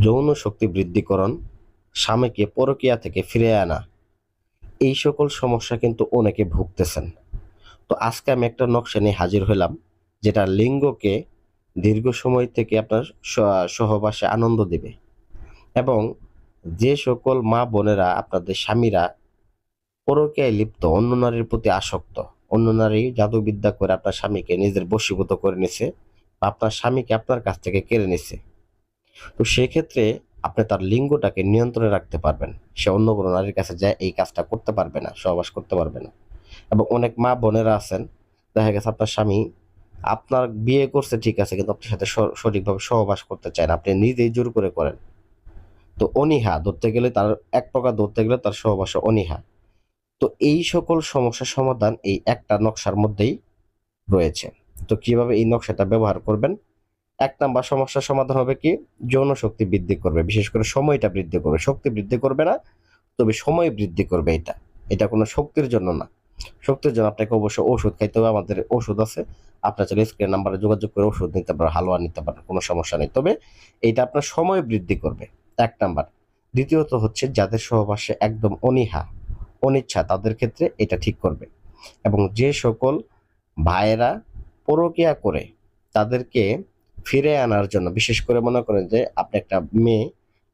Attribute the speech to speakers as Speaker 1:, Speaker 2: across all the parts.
Speaker 1: যৌন শক্তি বৃদ্ধিকরণ, স্বামীকে পরকীয়া থেকে ফিরে আনা, এই সকল সমস্যা কিন্তু অনেকে ভুগতেছেন। তো আজকে আমি একটা নকশা নিয়ে হাজির হলাম, যেটা লিঙ্গকে দীর্ঘ সময় থেকে আপনার সহবাসে আনন্দ দিবে। এবং যে সকল মা বোনেরা আপনাদের স্বামীরা পরকীয়ায় লিপ্ত, অন্য নারীর প্রতি আসক্ত, অন্য নারী জাদুবিদ্যা করে আপনার স্বামীকে নিজের বশীভূত করে নিছে বা আপনার স্বামীকে আপনার কাছ থেকে কেড়ে নিছে, তো সেক্ষেত্রে আপনি তার লিঙ্গটাকে নিয়ন্ত্রণে রাখতে পারবেন। সে অন্য কোনো নারীর কাছে যায় এই কাজটা করতে পারবে না, সহবাস করতে পারবে না। এবং অনেক মা বোনেরা আছেন, দেখা গেছে আপনার স্বামী আপনার বিয়ে করছে ঠিক আছে, কিন্তু আপনার সাথে সঠিকভাবে সহবাস করতে চায় না, আপনি নিজেই জোর করে করেন। তো অনীহা ধরতে গেলে তার এক প্রকার, ধরতে গেলে তার সহবাসে অনীহা। তো এই সকল সমস্যার সমাধান এই একটা নকশার মধ্যেই রয়েছে। তো কিভাবে এই নকশাটা ব্যবহার করবেন? ১ নাম্বার সমস্যার সমাধান হবে কি? যৌন শক্তি বৃদ্ধি করবে, বিশেষ করে সময়টা বৃদ্ধি করবে। শক্তি বৃদ্ধি করবে না, তবে সময় বৃদ্ধি করবে। এটা কোনো শক্তির জন্য না। শক্তির জন্য আপনাকে অবশ্যই ওষুধ খাইতে হবে। আমাদের ওষুধ আছে, আপনার চাইলে স্ক্রিন নাম্বারে যোগাযোগ করে ওষুধ নিতে পারেন, হালুয়া নিতে পারেন, কোনো সমস্যা নেই। তবে এইটা আপনার সময় বৃদ্ধি করবে, ১ নাম্বার। দ্বিতীয়ত হচ্ছে যাদের সহবাসে একদম অনীহা, অনিচ্ছা, তাদের ক্ষেত্রে এটা ঠিক করবে। এবং যে সকল ভাইয়েরা পরকীয়া করে তাদেরকে ফিরে আনার জন্য, বিশেষ করে মনে করেন যে আপনি একটা মেয়ে,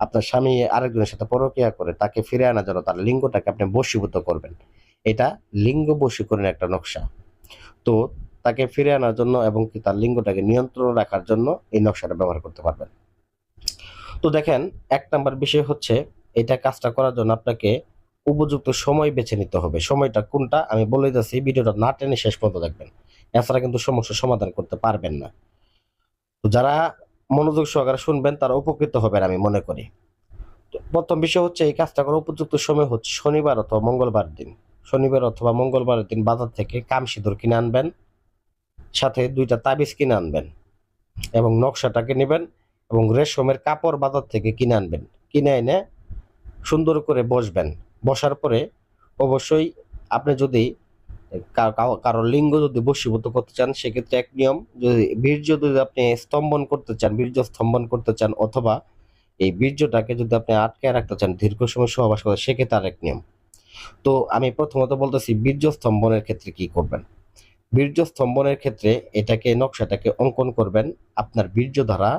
Speaker 1: আপনার স্বামী আরেকজনের সাথে পরকীয়া করে তাকে ফিরে আনার জন্য তার লিঙ্গটাকে আপনি বশীভূত করবেন। এটা লিঙ্গ বশীকরণের একটা নকশা। তো তাকে ফিরে আনার জন্য এবং কি তার লিঙ্গটাকে নিয়ন্ত্রণ রাখার জন্য এই নকশাটা ব্যবহার করতে পারবেন। তো দেখেন, ১ নাম্বার বিষয় হচ্ছে এটা কাজটা করার জন্য আপনাকে উপযুক্ত সময় বেছে নিতে হবে। সময়টা কোনটা আমি বলে দিচ্ছি, ভিডিওটা না টেনে শেষ পর্যন্ত দেখবেন, এছাড়া কিন্তু সমস্যার সমাধান করতে পারবেন না। তো যারা মনোযোগ সহকারে শুনবেন তারা উপকৃত হবেন আমি মনে করি। তো প্রথম বিষয় হচ্ছে এই কাজটা করার উপযুক্ত সময় হচ্ছে শনিবার অথবা মঙ্গলবার দিন। শনিবার অথবা মঙ্গলবারের দিন বাজার থেকে কাম সিঁদুর কিনে আনবেন, সাথে ২টা তাবিজ কিনে আনবেন এবং নকশাটাকে নেবেন এবং রেশমের কাপড় বাজার থেকে কিনে আনবেন। কিনে এনে সুন্দর করে বসবেন। বসার পরে অবশ্যই আপনি যদি কারো লিঙ্গ যদি বশীভূত করতে চান, সেক্ষেত্রে এক নিয়ম, যদি বীর্য যদি আপনি স্তম্ভন করতে চান, বীর্য স্তম্ভন করতে চান, অথবা এই বীর্যটাকে যদি আপনি আটকে রাখতে চান দীর্ঘ সময় সহবাস করতে, সেক্ষেত্রে আরেক নিয়ম। তো আমি প্রথমত বলতেছি বীর্য স্তম্ভনের ক্ষেত্রে কি করবেন। বীর্য স্তম্ভনের ক্ষেত্রে এটাকে, নকশাটাকে অঙ্কন করবেন আপনার বীর্য ধারা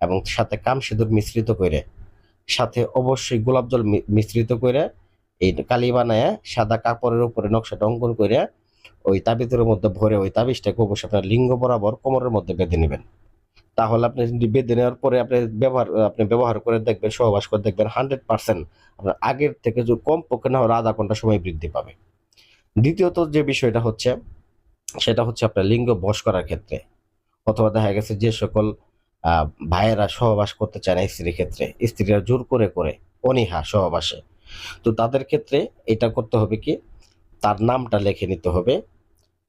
Speaker 1: এবং সাথে কাম সিঁদুর মিশ্রিত করে, সাথে অবশ্যই গোলাপ জল মিশ্রিত করে এই কালি বানায় সাদা কাপড়ের উপরে নকশাটা অঙ্কন করে ওই তাবিজের মধ্যে ভরে ওই তাবিজটাকে অবশ্যই আপনার লিঙ্গ বরাবর কোমরের মধ্যে বেঁধে নেবেন। তাহলে আপনি বেঁধে নেওয়ার পরে আপনি ব্যবহার করে দেখবেন, সহবাস করে দেখবেন 100% আপনার আগের থেকে যে কম পক্ষে না হলে আধা ঘন্টা সময় বৃদ্ধি পাবে। দ্বিতীয়ত যে বিষয়টা হচ্ছে সেটা হচ্ছে আপনার লিঙ্গ বশ করার ক্ষেত্রে, অথবা দেখা গেছে যে সকল ভাইয়েরা সহবাস করতে চায় না স্ত্রীর ক্ষেত্রে, স্ত্রীরা জোর করে করে অনীহা সহবাসে, তো তাদের ক্ষেত্রে এটা করতে হবে কি, তার নামটা লিখে নিতে হবে,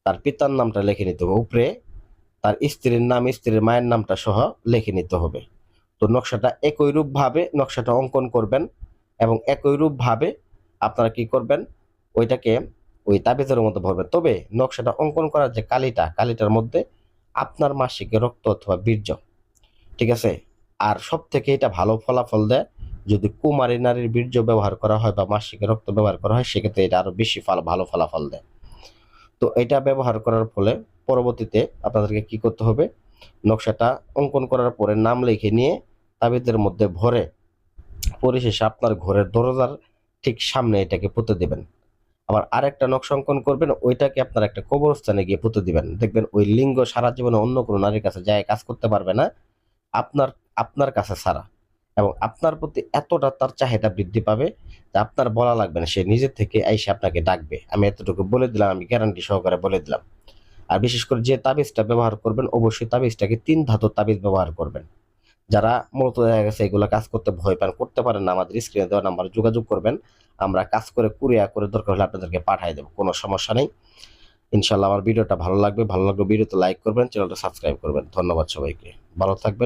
Speaker 1: তার পিতার নামটা লিখে নিতে হবে উপরে, তার স্ত্রীর নাম, স্ত্রীর মায়ের নামটা সহ লিখে নিতে হবে। তো নকশাটা একই রূপভাবে নকশাটা অঙ্কন করবেন এবং একই রূপভাবে আপনারা কি করবেন, ওইটাকে ওই তাবিজের মধ্যে ভরবেন। তবে নকশাটা অঙ্কন করার যে কালিটার মধ্যে আপনার মাসিক রক্ত অথবা বীর্য, ঠিক আছে। আর সব থেকে এটা ভালো ফলাফল দেয় যদি কুমারী নারীর বীর্য ব্যবহার করা হয় বা মাসিক রক্ত ব্যবহার করা হয়, সেক্ষেত্রে এটা আরো বেশি ভালো ফলাফল দেয়। তো এটা ব্যবহার করার ফলে পরবর্তীতে আপনাদেরকে কি করতে হবে, নকশাটা অঙ্কন করার পরে নাম লিখে নিয়ে তাবিজের মধ্যে ভরে পরিশেষে আপনার ঘরের দরজার ঠিক সামনে এটাকে পুঁতে দিবেন। আবার আরেকটা নকশা অঙ্কন করবেন, ওইটাকে আপনার একটা কবরস্থানে গিয়ে পুঁতে দিবেন। দেখবেন ওই লিঙ্গ সারা জীবনে অন্য কোনো নারীর কাছে যায় কাজ করতে পারবে না, আপনার আপনার কাছে ছাড়া। এবং আপনার প্রতি এতটা তার চাহিদা বৃদ্ধি পাবে যে আপনার বলা লাগবে না, সে নিজের থেকে এসে আপনাকে ডাকবে। আমি এতটুকু বলে দিলাম, আমি গ্যারান্টি সহকারে বলে দিলাম। আর বিশেষ করে যে তাবিজটা ব্যবহার করবেন, অবশ্যই তাবিজটাকে ৩ ধাতুর তাবিজ ব্যবহার করবেন। যারা মূলত দেখা গেছে এগুলো কাজ করতে ভয় পান, করতে পারেন না, আমাদের স্ক্রিনে দেওয়া নাম্বারে যোগাযোগ করবেন, আমরা কাজ করে কুরিয়ার করে দরকার হলে আপনাদেরকে পাঠিয়ে দেবো, কোনো সমস্যা নেই। ইনশাল্লাহ আমার ভিডিওটা ভালো লাগবে, ভিডিওতে লাইক করবেন, চ্যানেলটা সাবস্ক্রাইব করবেন। ধন্যবাদ সবাইকে, ভালো থাকবেন।